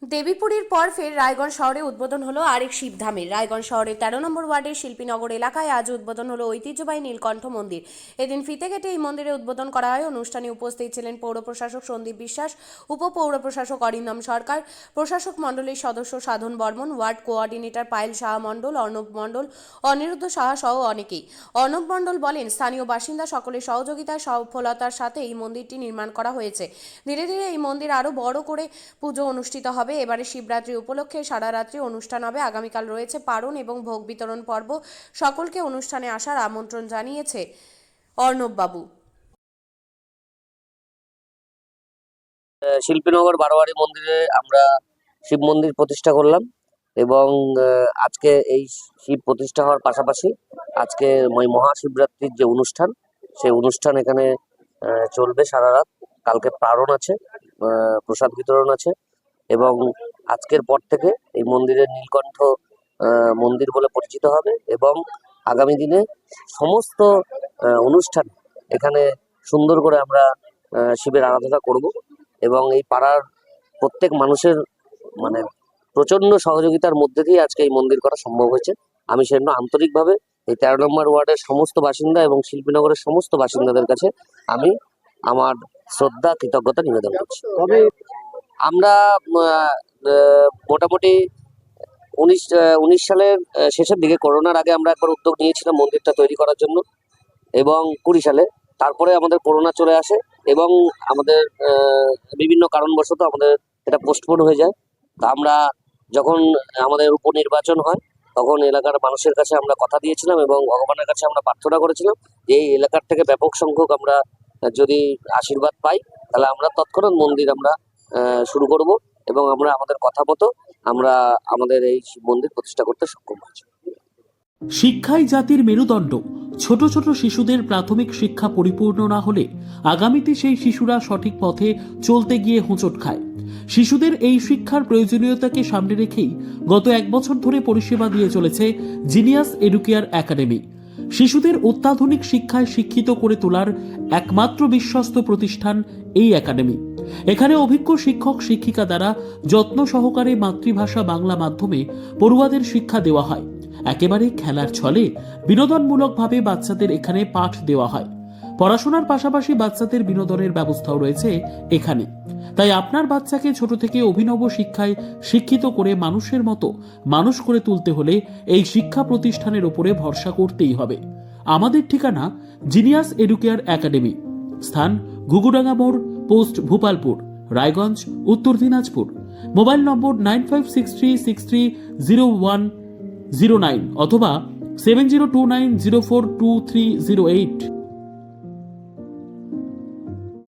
দেবীপুরীর পর ফের রায়গঞ্জ শহরে উদ্বোধন হলো আরেক শিবধামের। রায়গঞ্জ শহরের 13 নম্বর ওয়ার্ডের শিল্পীনগর এলাকায় আজ উদ্বোধন হলো ঐতিহ্যবাহী নীলকণ্ঠ মন্দির। এদিন ফিতে কেটে এই মন্দিরে উদ্বোধন করা হয়। অনুষ্ঠানে উপস্থিত ছিলেন পৌর প্রশাসক সন্দীপ বিশ্বাস, উপপৌর প্রশাসক অরিন্দম সরকার, প্রশাসক মণ্ডলীর সদস্য সাধন বর্মন, ওয়ার্ড কোঅর্ডিনেটর পায়েল সাহা মণ্ডল, অর্ণব মণ্ডল, অনিরুদ্ধ সাহা সহ অনেকেই। অর্ণব মণ্ডল বলেন, স্থানীয় বাসিন্দা সকলের সহযোগিতায় সফলতার সাথে এই মন্দিরটি নির্মাণ করা হয়েছে। ধীরে ধীরে এই মন্দির আরও বড় করে পুজো অনুষ্ঠিত হবে। এবারে শিবরাত্রি উপলক্ষে সারা রাত্রি অনুষ্ঠান হবে। আগামীকাল রয়েছে পারণ এবং ভোগ বিতরণ পর্ব। সকলকে অনুষ্ঠানে আসার আমন্ত্রণ জানিয়েছে অর্ণব বাবু। শিল্পীনগর বারোয়ারি মন্দিরে আমরা শিব মন্দির প্রতিষ্ঠা করলাম এবং আজকে এই শিব প্রতিষ্ঠা হওয়ার পাশাপাশি আজকে মহাশিবরাত্রির যে অনুষ্ঠান, সেই অনুষ্ঠান এখানে চলবে সারা রাত। কালকে পারণ আছে, প্রসাদ বিতরণ আছে এবং আজকের পর থেকে এই মন্দিরের নীলকণ্ঠ মন্দির বলে পরিচিত হবে এবং আগামী দিনে সমস্ত অনুষ্ঠান এখানে সুন্দর করে আমরা শিবের আরাধনা করব এবং এই পাড়ার প্রত্যেক মানুষের মানে প্রচন্ড সহযোগিতার মধ্যে দিয়ে আজকে এই মন্দির করা সম্ভব হয়েছে। আমি সেজন্য আন্তরিকভাবে এই 13 নম্বর ওয়ার্ডের সমস্ত বাসিন্দা এবং শিল্পীনগরের সমস্ত বাসিন্দাদের কাছে আমি আমার শ্রদ্ধা কৃতজ্ঞতা নিবেদন করছি। তবে আমরা মোটামুটি 19 সালের শেষের দিকে, করোনার আগে আমরা একবার উদ্যোগ নিয়েছিলাম মন্দিরটা তৈরি করার জন্য এবং 20 সালে তারপরে আমাদের করোনা চলে আসে এবং আমাদের বিভিন্ন কারণবশত আমাদের এটা পোস্টপোন হয়ে যায়। তা আমরা যখন আমাদের উপনির্বাচন হয় তখন এলাকার মানুষের কাছে আমরা কথা দিয়েছিলাম এবং ভগবানের কাছে আমরা প্রার্থনা করেছিলাম যে এই এলাকার থেকে ব্যাপক সংখ্যক আমরা যদি আশীর্বাদ পাই তাহলে আমরা তৎক্ষণাৎ মন্দির আমরা শুরু করব এবং আমরা আমাদের কথা মতো আমরা আমাদের এই শিব মন্দির প্রতিষ্ঠা করতে সক্ষম হয়েছি। শিক্ষাই জাতির মেরুদণ্ড। ছোট ছোট শিশুদের প্রাথমিক শিক্ষা পরিপূর্ণ না হলে আগামীতে সেই শিশুরা সঠিক পথে চলতে গিয়ে হোঁচট খায়। শিশুদের এই শিক্ষার প্রয়োজনীয়তাকে সামনে রেখেই গত 1 বছর ধরে পরিষেবা দিয়ে চলেছে জিনিয়াস এডুকেয়ার একাডেমি। শিশুদের অত্যাধুনিক শিক্ষায় শিক্ষিত করে তোলার একমাত্র বিশ্বস্ত প্রতিষ্ঠান এই একাডেমি। এখানে অভিজ্ঞ শিক্ষক শিক্ষিকা দ্বারা যত্ন সহকারে মাতৃভাষা বাংলা মাধ্যমে পড়ুয়াদের শিক্ষা দেওয়া হয়। একেবারে খেলার ছলে বিনোদনমূলকভাবে বাচ্চাদের এখানে পাঠ দেওয়া হয়। পড়াশোনার পাশাপাশি বাচ্চাদের বিনোদনের ব্যবস্থাও রয়েছে এখানে। তাই আপনার বাচ্চাকে ছোট থেকে অভিনব শিক্ষায় শিক্ষিত করে মানুষের মতো মানুষ করে তুলতে হলে এই শিক্ষা প্রতিষ্ঠানের উপরে ভরসা করতেই হবে। আমাদের ঠিকানা জিনিয়াস এডুকেয়ার একাডেমি, স্থান ঘুঘুডাঙ্গা মোড়, পোস্ট ভূপালপুর, রায়গঞ্জ, উত্তর দিনাজপুর। মোবাইল নম্বর 9563630109 অথবা 7029042308।